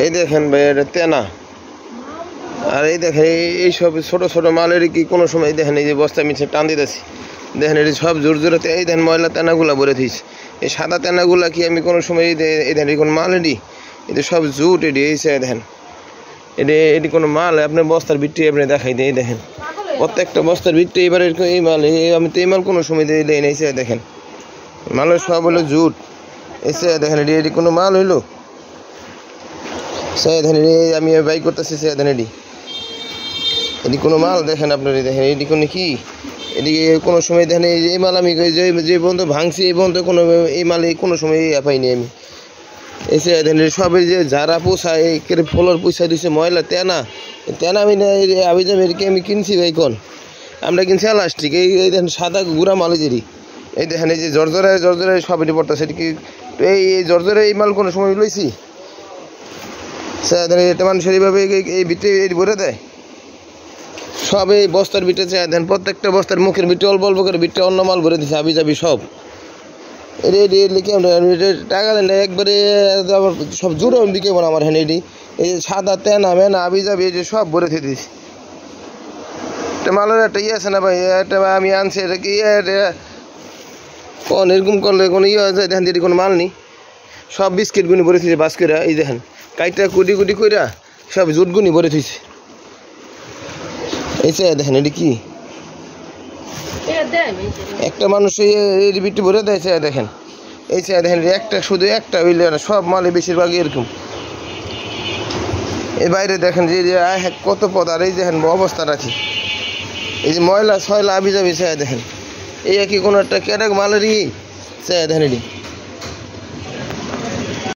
এই দেখেন ভাই, এটা তেনা। আর এই দেখেন এইসব ছোট ছোট মালের কি কোনো সময় দেখেন এই যে বস্তা মিছে টান দিতেছি, দেখেন এটি সব জোর জোরে এই দেখেন ময়লা তেনাগুলা ভরে থইছে। এই সাদা তেনাগুলা কি আমি কোনো সময় এই দেখেন এই কোনো মাল এটি, এটি সব জুট এটি এই দেখেন এটি কোনো মাল আপনার বস্তার ভিত্তি আপনি দেখাই দেয়। দেখেন প্রত্যেকটা বস্তার ভিত্তি এবার এই মাল, আমি তো এই মাল কোনো সময় দেই না। এই দেখেন মালের সব হলো জুট। এসে দেখেন এটি কোনো মাল হইলো দেখেন আমি বাই করতেছি। দেখেন এটি কোনো মাল দেখেন আপনার, দেখেন এটি কোনো কি এদিকে কোনো সময় দেখেন এই মাল আমি যে পর্যন্ত ভাঙছি এই পর্যন্ত কোনো এই মাল কোনো সময় পাইনি আমি। এসে দেখেন সব এই যে যারা পোষায় এই ফলর পয়সা দিচ্ছে ময়লা তেনা আমি আবি যাবে এদিকে আমি কিনছি ভাই কোন আমরা কিনছি এলাস্টিক। এই দেখেন সাদা গুঁড়া মাল যেটি এই দেখেন এই যে জর্জরায় সব এটি পড়তেছে। এটি কি এই জর্জরে এই মাল কোনো সময় লইছি এটা মানুষের এইভাবে এই ভিতরে ভরে দেয় সব এই বস্তার ভিতরে দেন। প্রত্যেকটা বস্তার মুখের ভিতরে অল্প অল্প করে ভিতরে অন্য মাল ভরে দিচ্ছে আবি যাবি সব। টাকা দেন একবারে সব জুড়ে বিকে বল আমার হ্যাঁ এটি এই যে সাদা তেনা মেনা আবি যাবি এই যে সব ভরে থে দিস। এটা মালের একটা ইয়ে আছে না ভাই, এটা আমি আনছি এটা কি কোন এরকম করলে কোনো ইয়ে আছে দেখেন যেটি কোনো মাল নেই। সব বিস্কিট গুনি ভরে থেছে বাস করে এই দেখেন কাইটা কুটি কুটি কইরা সব জুট গুনি ভরে থেছে। এই দেখেন এটি কি একটা মানুষ এই বিটি ভরে দেয় দেখেন। এই দেখেন একটা শুধু একটা হইলে না সব মালে বেশিরভাগই এরকম। এই বাইরে দেখেন যে কত পদ আর এই দেখেন অবস্থা রাখি এই যে ময়লা ছয়লা আবি যাবি দেখেন এই কি কোনো একটা ক্যাটাক মালেরই দেখেন এটি